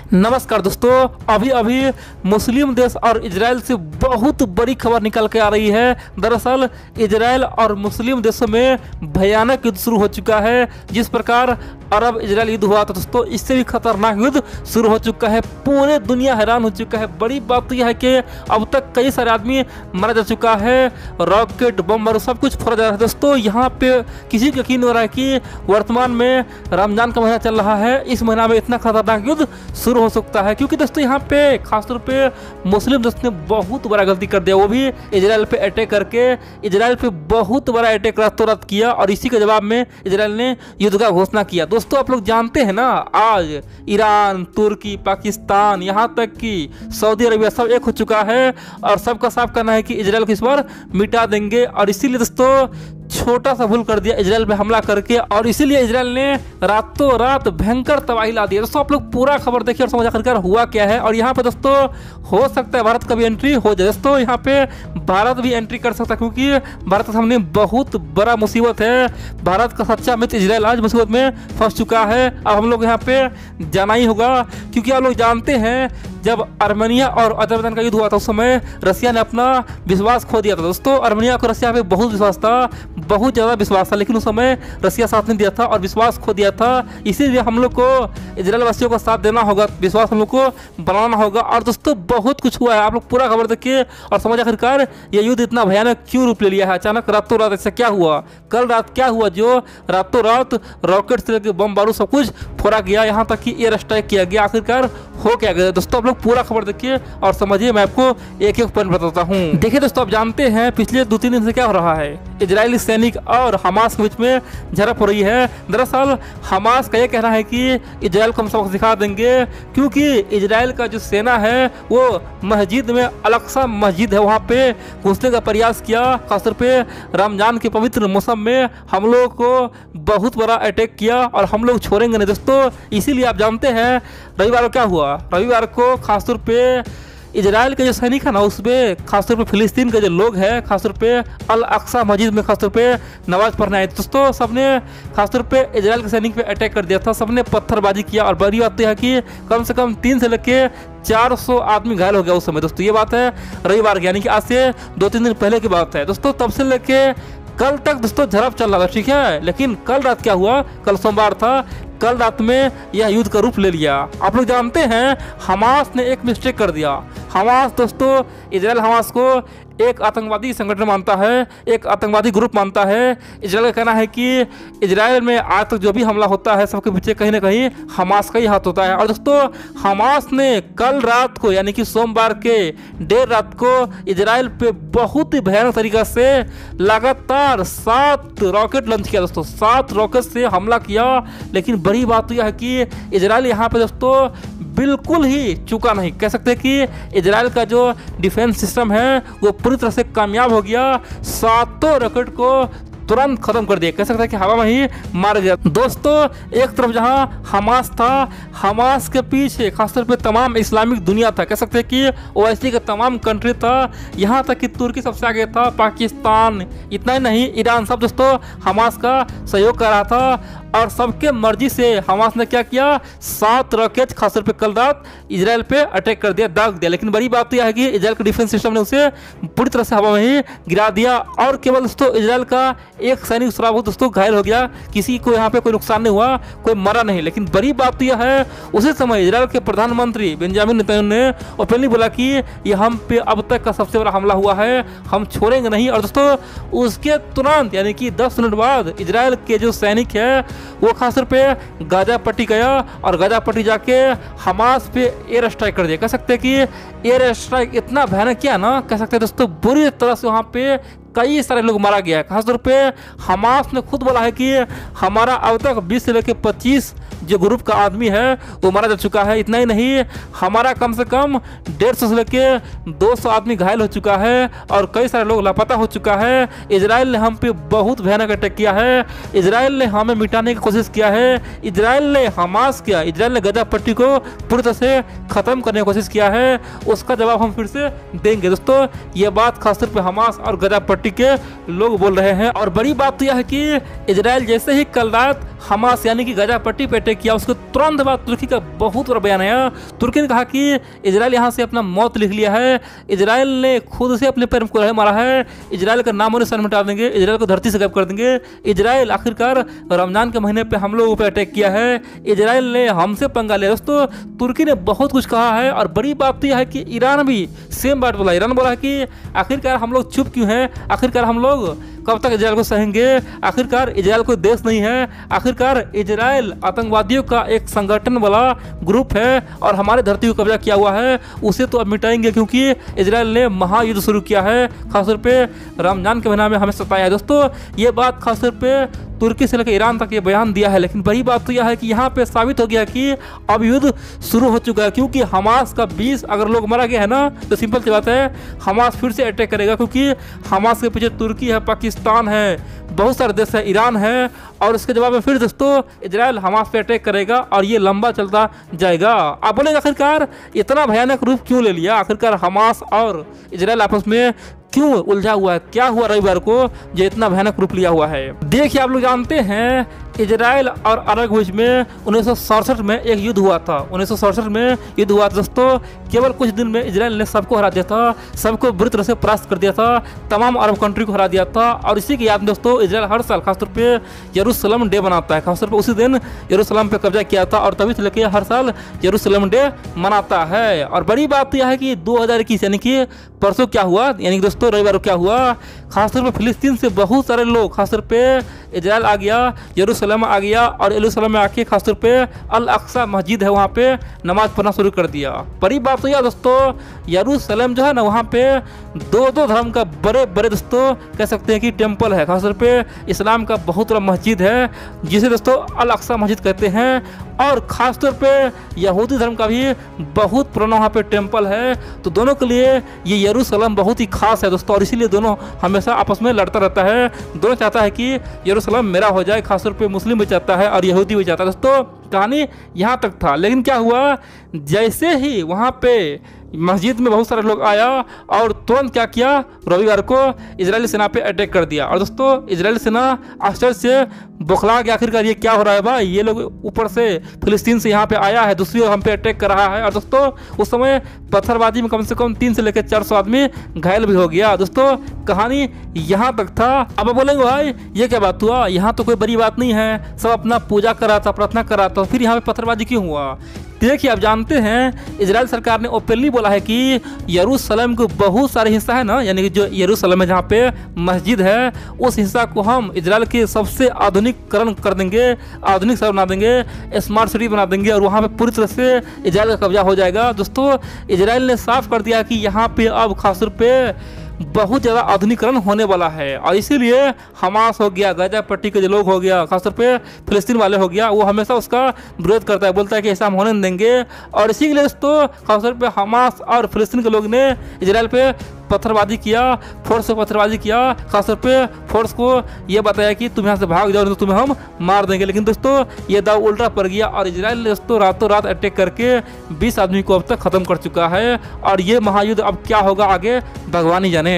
नमस्कार दोस्तों, अभी अभी मुस्लिम देश और इजराइल से बहुत बड़ी खबर निकल के आ रही है। दरअसल इजराइल और मुस्लिम देशों में भयानक युद्ध शुरू हो चुका है। जिस प्रकार अरब इजराइल युद्ध हुआ था दोस्तों, इससे भी खतरनाक युद्ध शुरू हो चुका है। पूरे दुनिया हैरान हो चुका है। बड़ी बात तो यह है कि अब तक कई सारे आदमी मारा जा चुका है, रॉकेट बम और सब कुछ फोड़ा जा रहा है। दोस्तों यहाँ पे किसी को यकीन हो रहा है कि वर्तमान में रमजान का महीना चल रहा है, इस महीना में इतना खतरनाक युद्ध शुरू हो सकता है। क्योंकि दोस्तों यहाँ पे खासतौर पे मुस्लिम दोस्त ने बहुत बड़ा गलती कर दिया, वो भी इजराइल पे अटैक करके इजराइल पे बहुत बड़ा अटैक रातों रात किया और इसी के जवाब में इजराइल ने युद्ध का घोषणा किया। दोस्तों आप लोग जानते हैं ना, आज ईरान, तुर्की, पाकिस्तान, यहाँ तक कि सऊदी अरबिया सब एक हो चुका है और सबका साफ कहना है कि इजराइल को इस बार मिटा देंगे। और इसीलिए दोस्तों छोटा सा भूल कर दिया इजराइल पे हमला करके, और इसीलिए इजराइल ने रातों रात भयंकर तबाही ला दी। दोस्तों आप लोग पूरा खबर देखिए और समझ आखिरकार हुआ क्या है। और यहाँ पे दोस्तों हो सकता है भारत का भी एंट्री हो जाए। दोस्तों यहाँ पे भारत भी एंट्री कर सकता है, क्योंकि भारत के सामने बहुत बड़ा मुसीबत है। भारत का सच्चा मित्र इजराइल आज मुसीबत में फंस चुका है। अब हम लोग यहाँ पे जाना ही होगा, क्योंकि आप लोग जानते हैं जब आर्मेनिया और अजरबैजान का युद्ध हुआ था उस समय रसिया ने अपना विश्वास खो दिया था। दोस्तों आर्मेनिया को रसिया पे बहुत विश्वास था, बहुत ज़्यादा विश्वास था, लेकिन उस समय रसिया साथ नहीं दिया था और विश्वास खो दिया था। इसीलिए हम लोग को इजराइल वासियों का साथ देना होगा, विश्वास हम लोग को बनाना होगा। और दोस्तों बहुत कुछ हुआ है, आप लोग पूरा खबर देखिए और समझ आखिरकार ये युद्ध इतना भयानक क्यों रूप ले लिया है। अचानक रातों रात ऐसा क्या हुआ, कल रात क्या हुआ जो रातों रात रॉकेट से लेकर बम बारूद सब कुछ फोड़ा गया, यहाँ तक कि एयर स्ट्राइक किया गया, आखिरकार हो क्या गया। दोस्तों आप लोग पूरा खबर देखिए और समझिए, मैं आपको एक एक पॉइंट बताता हूँ। देखिए दोस्तों, आप जानते हैं पिछले 2-3 दिन से क्या हो रहा है, इजरायली सैनिक और हमास के बीच में झड़प हो रही है। दरअसल हमास का ये कहना है कि इजराइल को हम सबक सिखा देंगे, क्योंकि इजराइल का जो सेना है वो मस्जिद में, अल-अक्सा मस्जिद है, वहाँ पे घुसने का प्रयास किया। खासतौर पे रमजान के पवित्र मौसम में हम लोग को बहुत बड़ा अटैक किया और हम लोग छोड़ेंगे नहीं। दोस्तों इसीलिए आप जानते हैं रविवार को क्या हुआ। रविवार को खासतौर पे इजराइल के जो सैनिक है ना, उसमें खासतौर पे फिलिस्तीन के जो लोग हैं, खासतौर पे अल-अक्सा मस्जिद में खासतौर पे नमाज पढ़ने आए। दोस्तों सबने खासतौर पे इजराइल के सैनिक पे अटैक कर दिया था, सबने पत्थरबाजी किया। और बड़ी बात तो है कि कम से कम 3 से लेके 400 आदमी घायल हो गया उस समय। दोस्तों ये बात है रविवार की, यानी कि आज से 2-3 दिन पहले की बात है। दोस्तों तब से लेके कल तक दोस्तों झड़प चल रहा था, ठीक है। लेकिन कल रात क्या हुआ, कल सोमवार था, कल रात में यह युद्ध का रूप ले लिया। आप लोग जानते हैं हमास ने एक मिस्टेक कर दिया। हमास दोस्तों, इजराइल हमास को एक आतंकवादी संगठन मानता है, एक आतंकवादी ग्रुप मानता है। इजराइल का कहना है कि इजराइल में आज तक जो भी हमला होता है सबके पीछे कहीं ना कहीं हमास का ही हाथ होता है। और दोस्तों हमास ने कल रात को, यानी कि सोमवार के देर रात को इजराइल पे बहुत ही भयानक तरीका से लगातार 7 रॉकेट लॉन्च किया। दोस्तों 7 रॉकेट से हमला किया। लेकिन बड़ी बात तो यह है कि इजराइल यहाँ पे दोस्तों बिल्कुल ही चूका नहीं। कह सकते हैं कि इजराइल का जो डिफेंस सिस्टम है वो पूरी तरह से कामयाब हो गया, 7 रॉकेट को तुरंत खत्म कर दिया। कह सकते हैं कि हवा में ही मार गया। दोस्तों एक तरफ जहां हमास था, हमास के पीछे खासतौर पे तमाम इस्लामिक दुनिया था। कह सकते हैं कि ओआईसी का तमाम कंट्री था, यहाँ तक कि तुर्की सबसे आगे था, पाकिस्तान, इतना ही नहीं ईरान, सब दोस्तों हमास का सहयोग कर रहा था। और सबके मर्जी से हमास ने क्या किया, 7 रॉकेट खासतौर पे कल रात इजराइल पे अटैक कर दिया, दाग दिया। लेकिन बड़ी बात तो यह है कि इजराइल के डिफेंस सिस्टम ने उसे पूरी तरह से हवा में ही गिरा दिया। और केवल दोस्तों इजराइल का एक सैनिक थोड़ा दोस्तों घायल हो गया, किसी को यहाँ पे कोई नुकसान नहीं हुआ, कोई मरा नहीं। लेकिन बड़ी बात तो यह है, उसी समय इजराइल के प्रधानमंत्री बेंजामिन नेतन्याहू ने ओपनली बोला कि यह हम पे अब तक का सबसे बड़ा हमला हुआ है, हम छोड़ेंगे नहीं। और दोस्तों उसके तुरंत यानी कि 10 मिनट बाद इजराइल के जो सैनिक है वो खासतौर पे गाजा पट्टी गया और गाजा पट्टी जाके हमास पे एयर स्ट्राइक कर दिया। कह सकते हैं कि एयर स्ट्राइक इतना भयानक किया ना, कह सकते हैं दोस्तों बुरी तरह से वहाँ पे कई सारे लोग मारा गया है। खासतौर पे हमास ने खुद बोला है कि हमारा अब तक 20 से लेकर 25 जो ग्रुप का आदमी है वो मारा जा चुका है। इतना ही नहीं, हमारा कम से कम 150 से लेकर 200 आदमी घायल हो चुका है और कई सारे लोग लापता हो चुका है। इजराइल ने हम पे बहुत भयानक अटैक किया है, इजराइल ने हमें मिटाने की कोशिश किया है, इजराइल ने हमास किया, इजराइल ने गजा पट्टी को पूरी तरह से ख़त्म करने की कोशिश किया है, उसका जवाब हम फिर से देंगे। दोस्तों ये बात खासतौर पे हमास और गजा पट्टी के लोग बोल रहे हैं। और बड़ी बात तो यह है कि इजराइल जैसे ही कल रात हमास यानी कि गाजा पट्टी पे अटैक किया, उसके तुरंत बाद तुर्की का बहुत बड़ा बयान आया। तुर्की ने कहा कि इजराइल यहाँ से अपना मौत लिख लिया है, इजराइल ने खुद से अपने पैर में कुल्हाड़ी मारा है, इजराइल का नाम और निशान मिटा देंगे, इजराइल को धरती से गायब कर देंगे। इजराइल आखिरकार रमजान के महीने पे हम लोगों पर अटैक किया है, इजराइल ने हमसे पंगा लिया। दोस्तों तुर्की ने बहुत कुछ कहा है और बड़ी बात तो यह है कि ईरान भी सेम बात बोला। ईरान बोला है कि आखिरकार हम लोग चुप क्यों हैं, आखिरकार हम लोग कब तक इजराइल को सहेंगे, आखिरकार इजराइल कोई देश नहीं है, आखिरकार इजराइल आतंकवादियों का एक संगठन वाला ग्रुप है और हमारे धरती को कब्जा किया हुआ है, उसे तो अब मिटाएंगे क्योंकि इजराइल ने महायुद्ध शुरू किया है, खासतौर पे रमजान के महीना में हमें सताया है। दोस्तों ये बात खासतौर पे तुर्की से लेकर ईरान तक ये बयान दिया है, लेकिन बड़ी बात तो यह है कि यहाँ पे साबित हो गया कि अब युद्ध शुरू हो चुका है, क्योंकि हमास का 20 अगर लोग मारा गया है ना, तो सिंपल सी बात है हमास फिर से अटैक करेगा, क्योंकि हमास के पीछे तुर्की है, पाकिस्तान है, बहुत सारे देश है, ईरान है, और इसके जवाब में फिर दोस्तों इजराइल हमास पे अटैक करेगा और ये लंबा चलता जाएगा। आप बोलेंगे आखिरकार इतना भयानक रूप क्यों ले लिया, आखिरकार हमास और इजराइल आपस में क्यों उलझा हुआ है, क्या हुआ रविवार को जो इतना भयानक रूप लिया हुआ है। देखिए आप लोग जानते हैं इजराइल और अरब के बीच में 1967 में एक युद्ध हुआ था, 1967 में युद्ध हुआ था दोस्तों। केवल कुछ दिन में इजराइल ने सबको हरा दिया था, सबको बुरी तरह से परास्त कर दिया था, तमाम अरब कंट्री को हरा दिया था। और इसी की याद में दोस्तों इजराइल हर साल खासतौर पे यरूशलेम डे मनाता है, खासतौर पे उसी दिन यरूशलेम पे कब्जा किया था और तभी से लेकर हर साल यरूशलेम डे मनाता है। और बड़ी बात यह है कि 2021 यानी कि परसों क्या हुआ, यानी कि दोस्तों रविवार को क्या हुआ, खासतौर पर फिलिस्तीन से बहुत सारे लोग खासतौर पे इजराइल आ गया, यरूशलेम आ गया और यरूशलेम में आके खासतौर पे अल अक्सा मस्जिद है वहाँ पे नमाज पढ़ना शुरू कर दिया। बड़ी बात तो यह दोस्तों यरूशलेम जो है ना, वहाँ पे दो धर्म का बड़े बड़े दोस्तों कह सकते हैं कि टेम्पल है, खासतौर पे इस्लाम का बहुत बड़ा मस्जिद है जिसे दोस्तों अल अक्सा मस्जिद कहते हैं, और ख़ासतौर पे यहूदी धर्म का भी बहुत पुराना वहाँ पे टेम्पल है। तो दोनों के लिए ये यरूशलेम बहुत ही खास है दोस्तों, और इसीलिए दोनों हमेशा आपस में लड़ता रहता है। दोनों चाहता है कि यरूशलेम मेरा हो जाए, खासतौर पे मुस्लिम भी चाहता है और यहूदी भी चाहता है। दोस्तों कहानी यहाँ तक था, लेकिन क्या हुआ, जैसे ही वहाँ पे मस्जिद में बहुत सारे लोग आया और तुरंत क्या किया, रविवार को इजरायली सेना पे अटैक कर दिया। और दोस्तों इजरायली सेना आश्चर्य से बौखला के आखिरकार ये क्या हो रहा है भाई, ये लोग ऊपर से फिलिस्तीन से यहाँ पे आया है, दूसरी ओर हम पे अटैक कर रहा है। और दोस्तों उस समय पत्थरबाजी में कम से कम 300 से लेकर 400 आदमी घायल भी हो गया। दोस्तों कहानी यहाँ तक था। अब बोलेंगे भाई ये क्या बात हुआ, यहाँ तो कोई बड़ी बात नहीं है, सब अपना पूजा कर रहा था, प्रार्थना कर रहा था, फिर यहाँ पे पत्थरबाजी क्यों हुआ। देखिए आप जानते हैं इजराइल सरकार ने ओपनली बोला है कि यरूशलेम को बहुत सारे हिस्सा है ना, यानी कि जो यरूशलेम है जहाँ पे मस्जिद है, उस हिस्सा को हम इजराइल के सबसे आधुनिकीकरण कर देंगे, आधुनिक शहर बना देंगे, स्मार्ट सिटी बना देंगे और वहाँ पे पूरी तरह से इजराइल का कब्जा हो जाएगा। दोस्तों इजराइल ने साफ कर दिया कि यहाँ पे अब खासतौर पे बहुत ज़्यादा आधुनिकीकरण होने वाला है, और इसीलिए हमास हो गया, गाजा पट्टी के जो लोग हो गया, खासतौर पे फिलिस्तीन वाले हो गया, वो हमेशा उसका विरोध करता है, बोलता है कि ऐसा हम होने नहीं देंगे। और इसी के लिए दोस्तों खासतौर पे हमास और फिलिस्तीन के लोग ने इजराइल पे पत्थरबाजी किया, फोर्स से पत्थरबाजी किया, खासतौर पे फोर्स को ये बताया कि तुम यहाँ से भाग जाओ नहीं तो तुम्हें हम मार देंगे। लेकिन दोस्तों ये दाव उल्टा पड़ गया और इजराइल ने दोस्तों रातों रात अटैक करके 20 आदमी को अब तक खत्म कर चुका है। और ये महायुद्ध अब क्या होगा आगे भगवान ही जाने।